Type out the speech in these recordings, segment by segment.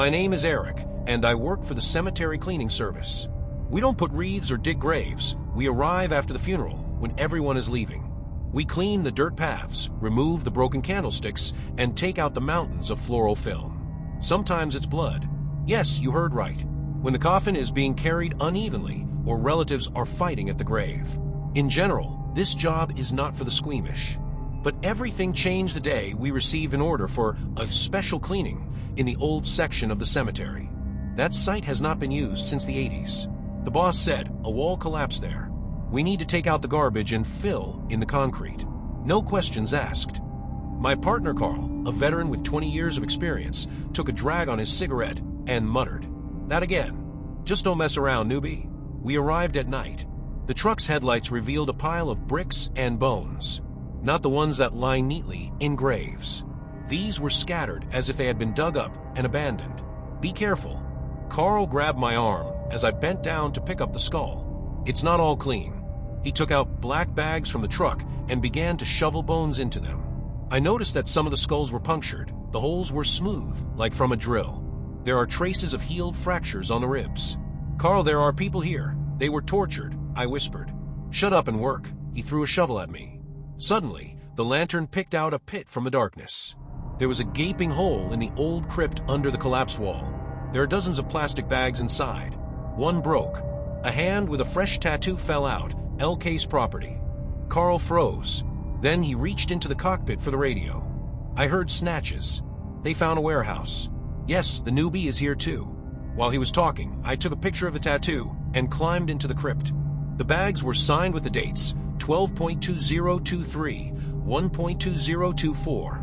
My name is Eric, and I work for the cemetery cleaning service. We don't put wreaths or dig graves. We arrive after the funeral, when everyone is leaving. We clean the dirt paths, remove the broken candlesticks, and take out the mountains of floral film. Sometimes it's blood. Yes, you heard right. When the coffin is being carried unevenly, or relatives are fighting at the grave. In general, this job is not for the squeamish. But everything changed the day we received an order for a special cleaning in the old section of the cemetery. That site has not been used since the 80s. The boss said a wall collapsed there. We need to take out the garbage and fill in the concrete. No questions asked. My partner Carl, a veteran with 20 years of experience, took a drag on his cigarette and muttered, "That again. Just don't mess around, newbie." We arrived at night. The truck's headlights revealed a pile of bricks and bones. Not the ones that lie neatly in graves. These were scattered as if they had been dug up and abandoned. Be careful. Carl grabbed my arm as I bent down to pick up the skull. It's not all clean. He took out black bags from the truck and began to shovel bones into them. I noticed that some of the skulls were punctured. The holes were smooth, like from a drill. There are traces of healed fractures on the ribs. "Carl, there are people here. They were tortured," I whispered. "Shut up and work." He threw a shovel at me. Suddenly, the lantern picked out a pit from the darkness. There was a gaping hole in the old crypt under the collapsed wall. There are dozens of plastic bags inside. One broke. A hand with a fresh tattoo fell out. LK's property. Carl froze. Then he reached into the cockpit for the radio. I heard snatches. They found a warehouse. Yes, the newbie is here too. While he was talking, I took a picture of the tattoo and climbed into the crypt. The bags were signed with the dates 12.2023, 1.2024.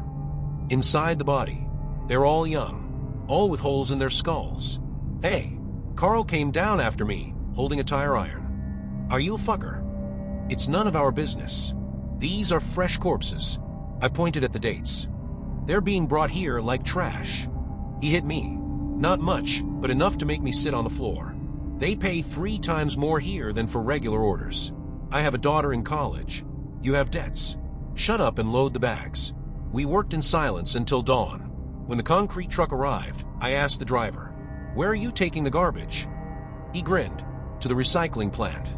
Inside the body, they're all young, all with holes in their skulls. Hey, Carl came down after me, holding a tire iron. "Are you a fucker?" "It's none of our business. These are fresh corpses." I pointed at the dates. "They're being brought here like trash." He hit me. Not much, but enough to make me sit on the floor. They pay 3 times more here than for regular orders. I have a daughter in college. You have debts. Shut up and load the bags. We worked in silence until dawn. When the concrete truck arrived, I asked the driver, "Where are you taking the garbage?" He grinned. "To the recycling plant.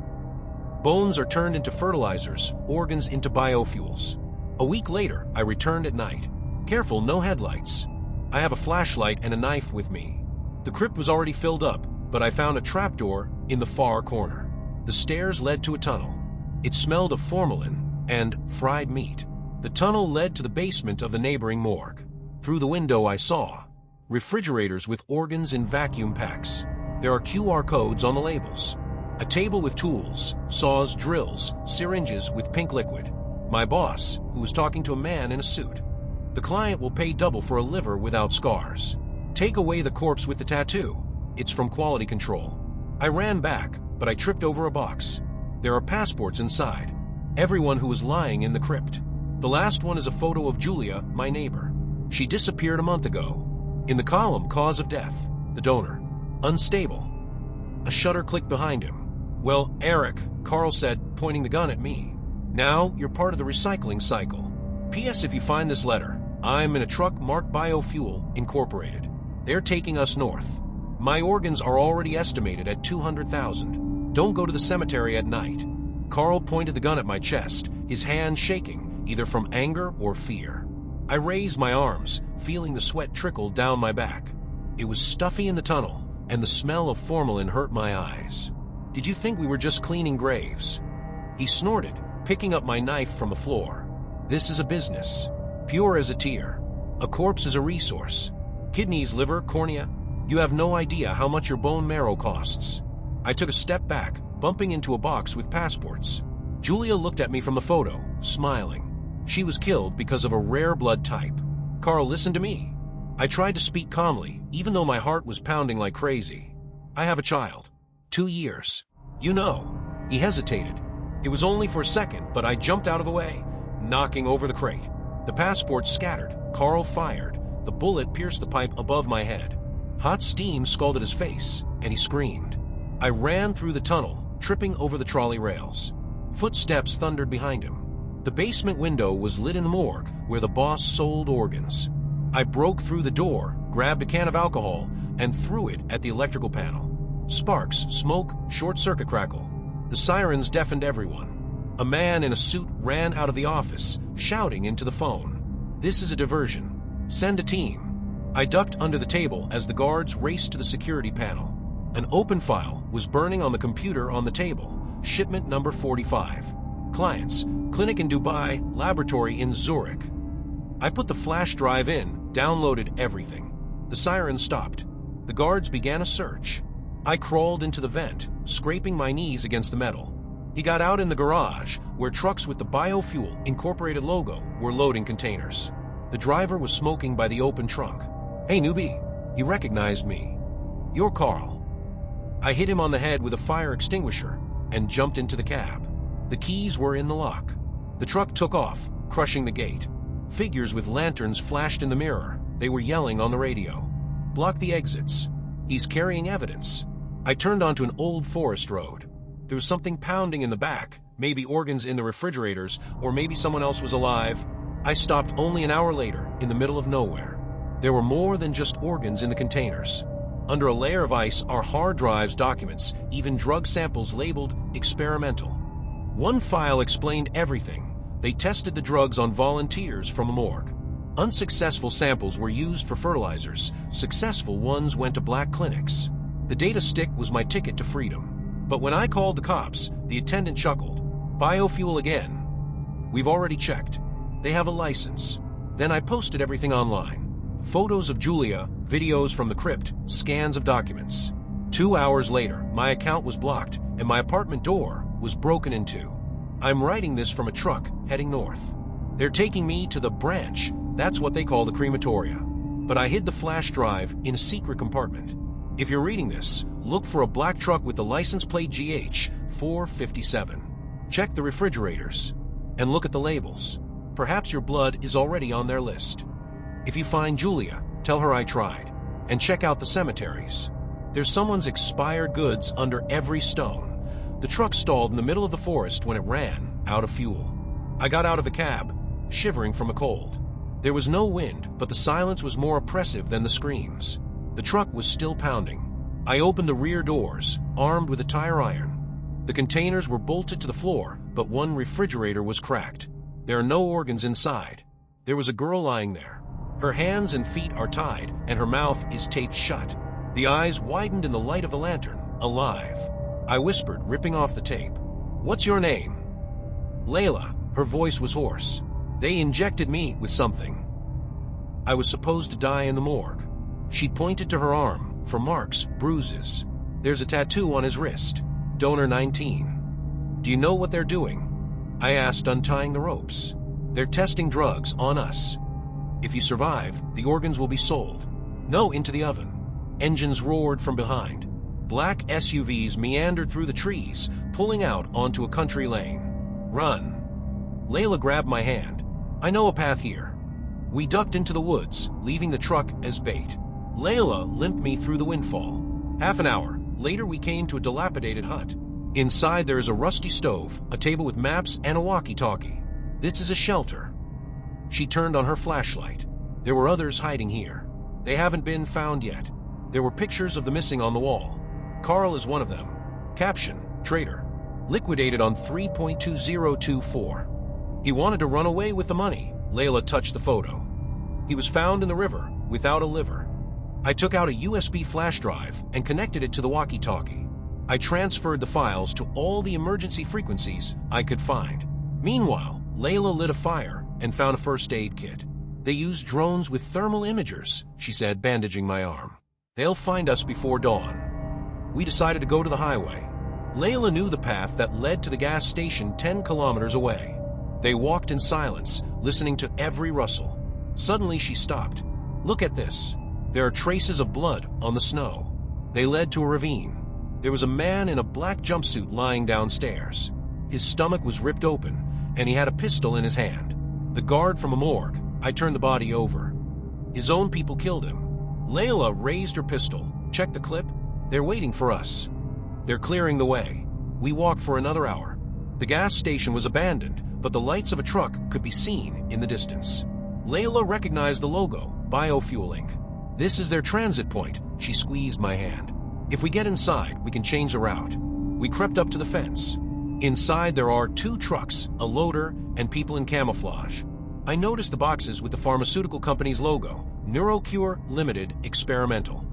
Bones are turned into fertilizers, organs into biofuels." A week later, I returned at night. Careful, no headlights. I have a flashlight and a knife with me. The crypt was already filled up, but I found a trapdoor in the far corner. The stairs led to a tunnel. It smelled of formalin and fried meat. The tunnel led to the basement of the neighboring morgue. Through the window I saw refrigerators with organs in vacuum packs. There are QR codes on the labels. A table with tools, saws, drills, syringes with pink liquid. My boss, who was talking to a man in a suit. The client will pay double for a liver without scars. Take away the corpse with the tattoo. It's from quality control. I ran back, but I tripped over a box. There are passports inside. Everyone who was lying in the crypt. The last one is a photo of Julia, my neighbor. She disappeared a month ago. In the column, cause of death, the donor. Unstable. A shutter clicked behind him. "Well, Eric," Carl said, pointing the gun at me. "Now you're part of the recycling cycle. P.S. If you find this letter, I'm in a truck marked Biofuel Incorporated. They're taking us north. My organs are already estimated at 200,000. Don't go to the cemetery at night." Carl pointed the gun at my chest, his hand shaking, either from anger or fear. I raised my arms, feeling the sweat trickle down my back. It was stuffy in the tunnel, and the smell of formalin hurt my eyes. "Did you think we were just cleaning graves?" He snorted, picking up my knife from the floor. "This is a business. Pure as a tear. A corpse is a resource. Kidneys, liver, cornea. You have no idea how much your bone marrow costs." I took a step back, bumping into a box with passports. Julia looked at me from the photo, smiling. She was killed because of a rare blood type. "Carl, listen to me." I tried to speak calmly, even though my heart was pounding like crazy. "I have a child. 2 years. You know." He hesitated. It was only for a second, but I jumped out of the way, knocking over the crate. The passports scattered. Carl fired. The bullet pierced the pipe above my head. Hot steam scalded his face, and he screamed. I ran through the tunnel, tripping over the trolley rails. Footsteps thundered behind him. The basement window was lit in the morgue, where the boss sold organs. I broke through the door, grabbed a can of alcohol, and threw it at the electrical panel. Sparks, smoke, short-circuit crackle. The sirens deafened everyone. A man in a suit ran out of the office, shouting into the phone. "This is a diversion. Send a team." I ducked under the table as the guards raced to the security panel. An open file was burning on the computer on the table. Shipment number 45. Clients, clinic in Dubai, laboratory in Zurich. I put the flash drive in, downloaded everything. The sirens stopped. The guards began a search. I crawled into the vent, scraping my knees against the metal. He got out in the garage, where trucks with the Biofuel Incorporated logo were loading containers. The driver was smoking by the open trunk. "Hey, newbie." He recognized me. "You're Carl." I hit him on the head with a fire extinguisher and jumped into the cab. The keys were in the lock. The truck took off, crushing the gate. Figures with lanterns flashed in the mirror. They were yelling on the radio. "Block the exits. He's carrying evidence." I turned onto an old forest road. There was something pounding in the back, maybe organs in the refrigerators, or maybe someone else was alive. I stopped only an hour later, in the middle of nowhere. There were more than just organs in the containers. Under a layer of ice are hard drives, documents, even drug samples labeled experimental. One file explained everything. They tested the drugs on volunteers from a morgue. Unsuccessful samples were used for fertilizers. Successful ones went to black clinics. The data stick was my ticket to freedom. But when I called the cops, the attendant chuckled. "Biofuel again? We've already checked. They have a license." Then I posted everything online. Photos of Julia, videos from the crypt, scans of documents. 2 hours later, my account was blocked and my apartment door was broken into. I'm writing this from a truck heading north. They're taking me to the branch. That's what they call the crematoria. But I hid the flash drive in a secret compartment. If you're reading this, look for a black truck with the license plate GH 457. Check the refrigerators and look at the labels. Perhaps your blood is already on their list. If you find Julia, tell her I tried. And check out the cemeteries. There's someone's expired goods under every stone. The truck stalled in the middle of the forest when it ran out of fuel. I got out of the cab, shivering from a cold. There was no wind, but the silence was more oppressive than the screams. The truck was still pounding. I opened the rear doors, armed with a tire iron. The containers were bolted to the floor, but one refrigerator was cracked. There are no organs inside. There was a girl lying there. Her hands and feet are tied, and her mouth is taped shut. The eyes widened in the light of the lantern, alive. I whispered, ripping off the tape. "What's your name?" "Layla." Her voice was hoarse. "They injected me with something. I was supposed to die in the morgue." She pointed to her arm, for marks, bruises. "There's a tattoo on his wrist. Donor 19. "Do you know what they're doing?" I asked, untying the ropes. "They're testing drugs on us. If you survive, the organs will be sold." "No, into the oven." Engines roared from behind. Black SUVs meandered through the trees, pulling out onto a country lane. "Run." Layla grabbed my hand. "I know a path here." We ducked into the woods, leaving the truck as bait. Layla limped me through the windfall. Half an hour later, we came to a dilapidated hut. Inside there is a rusty stove, a table with maps, and a walkie-talkie. "This is a shelter." She turned on her flashlight. There were others hiding here. They haven't been found yet. There were pictures of the missing on the wall. Carl is one of them. Caption, traitor. Liquidated on 3.2024. He wanted to run away with the money. Layla touched the photo. He was found in the river, without a liver. I took out a USB flash drive and connected it to the walkie-talkie. I transferred the files to all the emergency frequencies I could find. Meanwhile, Layla lit a fire and found a first aid kit. "They use drones with thermal imagers," she said, bandaging my arm. "They'll find us before dawn." We decided to go to the highway. Layla knew the path that led to the gas station 10 kilometers away. They walked in silence, listening to every rustle. Suddenly she stopped. "Look at this. There are traces of blood on the snow." They led to a ravine. There was a man in a black jumpsuit lying downstairs. His stomach was ripped open, and he had a pistol in his hand. The guard from a morgue. I turned the body over. His own people killed him. Layla raised her pistol. "Check the clip. They're waiting for us. They're clearing the way." We walked for another hour. The gas station was abandoned, but the lights of a truck could be seen in the distance. Layla recognized the logo. biofueling. This is their transit point. She squeezed my hand. If we get inside, we can change the route. We crept up to the fence. Inside there are 2 trucks, a loader, and people in camouflage. I noticed the boxes with the pharmaceutical company's logo, NeuroCure Limited Experimental.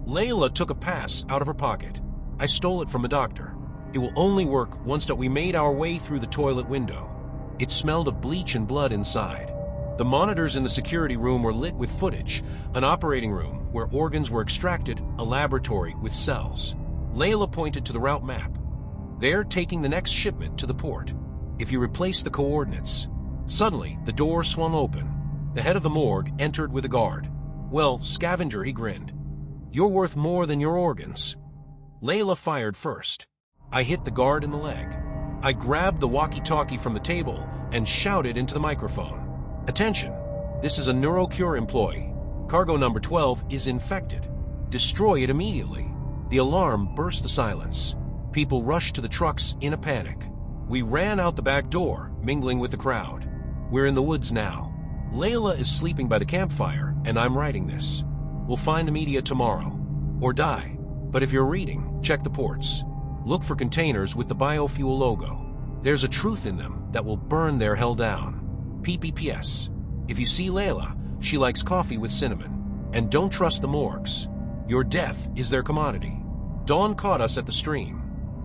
Layla took a pass out of her pocket. I stole it from a doctor. It will only work once that we made our way through the toilet window. It smelled of bleach and blood inside. The monitors in the security room were lit with footage, an operating room where organs were extracted, a laboratory with cells. Layla pointed to the route map. They're taking the next shipment to the port. If you replace the coordinates. Suddenly, the door swung open. The head of the morgue entered with a guard. Well, scavenger, he grinned. You're worth more than your organs. Layla fired first. I hit the guard in the leg. I grabbed the walkie-talkie from the table and shouted into the microphone. Attention, this is a NeuroCure employee. Cargo number 12 is infected. Destroy it immediately. The alarm burst the silence. People rushed to the trucks in a panic. We ran out the back door, mingling with the crowd. We're in the woods now. Layla is sleeping by the campfire, and I'm writing this. We'll find the media tomorrow. Or die. But if you're reading, check the ports. Look for containers with the biofuel logo. There's a truth in them that will burn their hell down. PPPS. If you see Layla, she likes coffee with cinnamon. And don't trust the morgues. Your death is their commodity. Dawn caught us at the stream.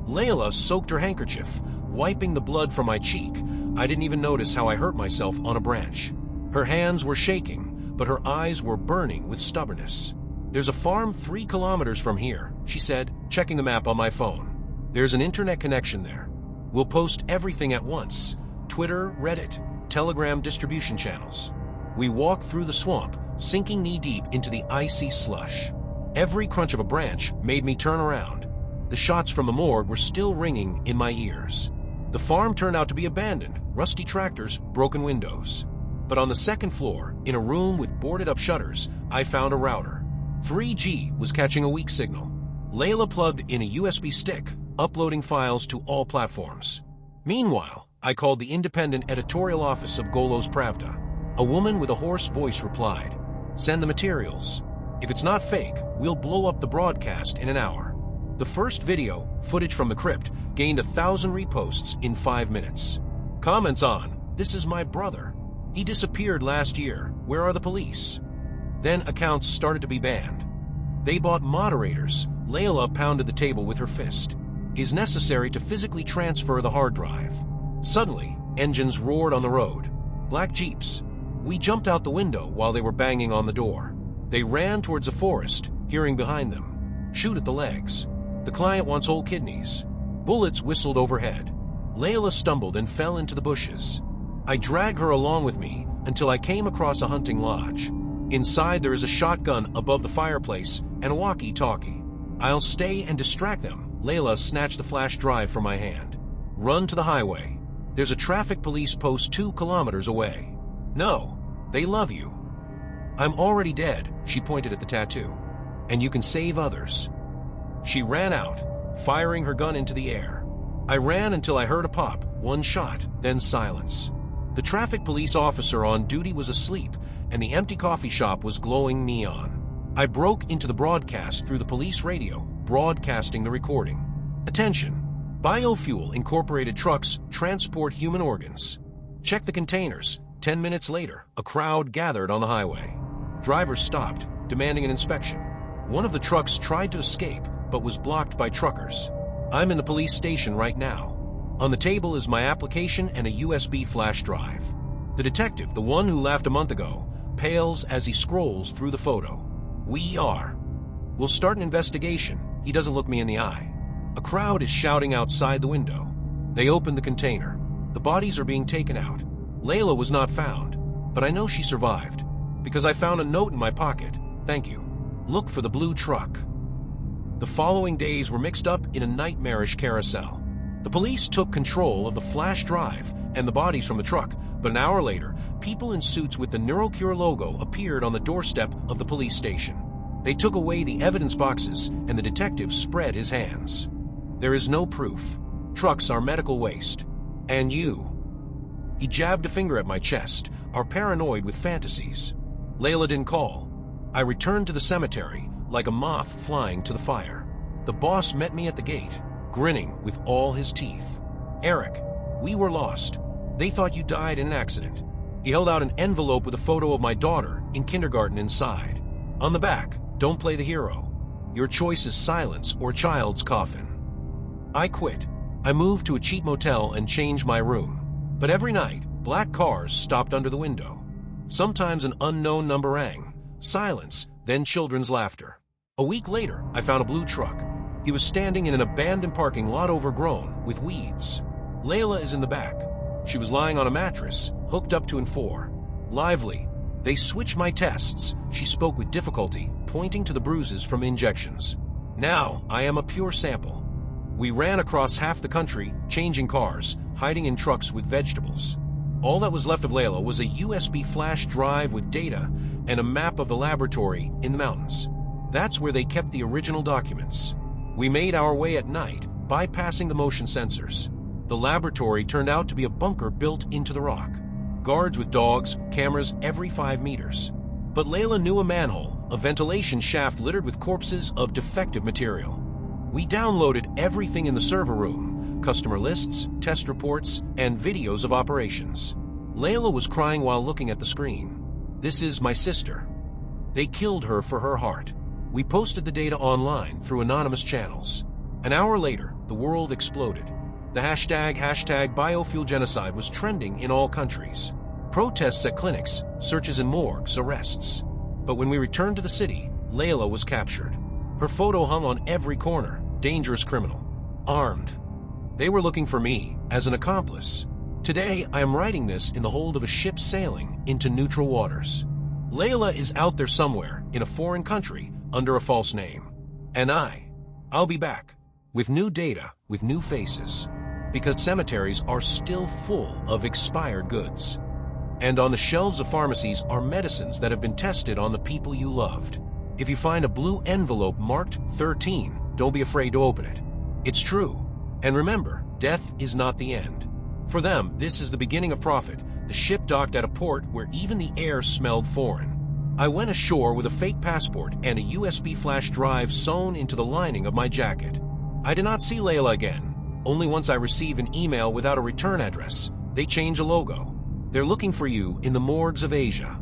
Layla soaked her handkerchief, wiping the blood from my cheek. I didn't even notice how I hurt myself on a branch. Her hands were shaking, but her eyes were burning with stubbornness. There's a farm 3 kilometers from here, she said, checking the map on my phone. There's an internet connection there. We'll post everything at once. Twitter, Reddit, Telegram distribution channels. We walked through the swamp, sinking knee-deep into the icy slush. Every crunch of a branch made me turn around. The shots from the morgue were still ringing in my ears. The farm turned out to be abandoned, rusty tractors, broken windows. But on the second floor, in a room with boarded-up shutters, I found a router. 3G was catching a weak signal. Layla plugged in a USB stick, uploading files to all platforms. Meanwhile, I called the independent editorial office of Golos Pravda. A woman with a hoarse voice replied, "Send the materials. If it's not fake, we'll blow up the broadcast in an hour." The first video, footage from the crypt, gained 1,000 reposts in 5 minutes. Comments on, "This is my brother. He disappeared last year. Where are the police?" Then accounts started to be banned. They bought moderators. Layla pounded the table with her fist. "Is necessary to physically transfer the hard drive." Suddenly, engines roared on the road. Black jeeps. We jumped out the window while they were banging on the door. They ran towards a forest, hearing behind them. "Shoot at the legs. The client wants whole kidneys." Bullets whistled overhead. Layla stumbled and fell into the bushes. I dragged her along with me until I came across a hunting lodge. Inside there is a shotgun above the fireplace and a walkie-talkie. "I'll stay and distract them." Layla snatched the flash drive from my hand. "Run to the highway. There's a traffic police post 2 kilometers away. No, they love you." "I'm already dead," she pointed at the tattoo. "And you can save others." She ran out, firing her gun into the air. I ran until I heard a pop, 1 shot, then silence. The traffic police officer on duty was asleep, and the empty coffee shop was glowing neon. I broke into the broadcast through the police radio, broadcasting the recording. "Attention! Biofuel incorporated trucks transport human organs. Check the containers." 10 minutes later, a crowd gathered on the highway. Drivers stopped, demanding an inspection. One of the trucks tried to escape, but was blocked by truckers. I'm in the police station right now. On the table is my application and a USB flash drive. The detective, the one who laughed a month ago, pales as he scrolls through the photo. We'll start an investigation." He doesn't look me in the eye. A crowd is shouting outside the window. They open the container. The bodies are being taken out. Layla was not found, but I know she survived, because I found a note in my pocket. "Thank you. Look for the blue truck." The following days were mixed up in a nightmarish carousel. The police took control of the flash drive and the bodies from the truck, but an hour later, people in suits with the NeuroCure logo appeared on the doorstep of the police station. They took away the evidence boxes, and the detective spread his hands. "There is no proof. Trucks are medical waste. And you." He jabbed a finger at my chest, are paranoid with fantasies. Layla didn't call. I returned to the cemetery like a moth flying to the fire. The boss met me at the gate, grinning with all his teeth. "Eric, we were lost. They thought you died in an accident." He held out an envelope with a photo of my daughter in kindergarten inside. On the back, "Don't play the hero. Your choice is silence or child's coffin." I quit. I moved to a cheap motel and changed my room. But every night, black cars stopped under the window. Sometimes an unknown number rang. Silence, then children's laughter. A week later, I found a blue truck. He was standing in an abandoned parking lot overgrown with weeds. Layla is in the back. She was lying on a mattress, hooked up to an 4. Lively. They switched my tests. She spoke with difficulty, pointing to the bruises from injections. "Now, I am a pure sample." We ran across half the country, changing cars, hiding in trucks with vegetables. All that was left of Layla was a USB flash drive with data and a map of the laboratory in the mountains. That's where they kept the original documents. We made our way at night, bypassing the motion sensors. The laboratory turned out to be a bunker built into the rock. Guards with dogs, cameras every 5 meters. But Layla knew a manhole, a ventilation shaft littered with corpses of defective material. We downloaded everything in the server room, customer lists, test reports, and videos of operations. Layla was crying while looking at the screen. "This is my sister. They killed her for her heart." We posted the data online through anonymous channels. An hour later, the world exploded. The hashtag biofuel genocide was trending in all countries. Protests at clinics, searches in morgues, arrests. But when we returned to the city, Layla was captured. Her photo hung on every corner, dangerous criminal, armed. They were looking for me as an accomplice. Today, I am writing this in the hold of a ship sailing into neutral waters. Layla is out there somewhere in a foreign country under a false name. And I'll be back with new data, with new faces. Because cemeteries are still full of expired goods. And on the shelves of pharmacies are medicines that have been tested on the people you loved. If you find a blue envelope marked 13, don't be afraid to open it. It's true. And remember, death is not the end. For them, this is the beginning of profit. The ship docked at a port where even the air smelled foreign. I went ashore with a fake passport and a USB flash drive sewn into the lining of my jacket. I did not see Layla again. Only once I receive an email without a return address. They change a logo. They're looking for you in the morgues of Asia.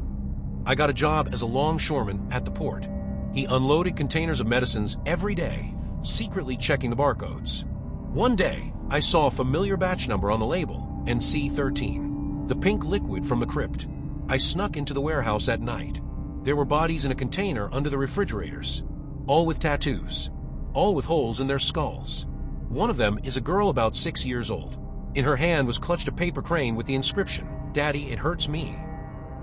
I got a job as a longshoreman at the port. He unloaded containers of medicines every day, secretly checking the barcodes. One day, I saw a familiar batch number on the label, NC13, the pink liquid from the crypt. I snuck into the warehouse at night. There were bodies in a container under the refrigerators, all with tattoos, all with holes in their skulls. One of them is a girl about 6 years old. In her hand was clutched a paper crane with the inscription, "Daddy, it hurts me."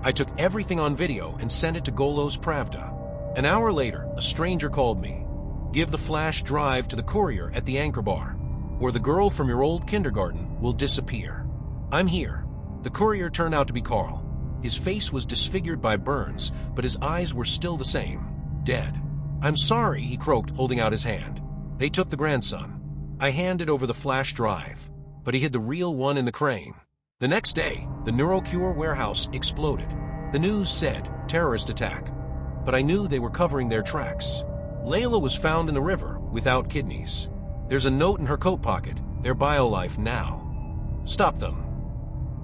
I took everything on video and sent it to Golos Pravda. An hour later, a stranger called me. "Give the flash drive to the courier at the anchor bar, or the girl from your old kindergarten will disappear." I'm here. The courier turned out to be Carl. His face was disfigured by burns, but his eyes were still the same, dead. "I'm sorry," he croaked, holding out his hand. They took the grandson. I handed over the flash drive, but he hid the real one in the crane. The next day, the NeuroCure warehouse exploded. The news said, terrorist attack. But I knew they were covering their tracks. Layla was found in the river without kidneys. There's a note in her coat pocket, their BioLife now. Stop them.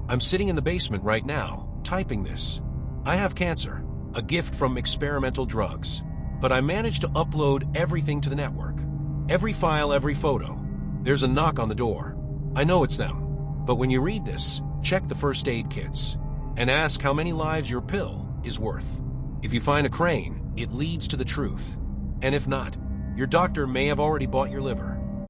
I'm sitting in the basement right now, typing this. I have cancer, a gift from experimental drugs. But I managed to upload everything to the network. Every file, every photo. There's a knock on the door. I know it's them. But when you read this, check the first aid kits and ask how many lives your pill is worth. If you find a crane, it leads to the truth. And if not, your doctor may have already bought your liver.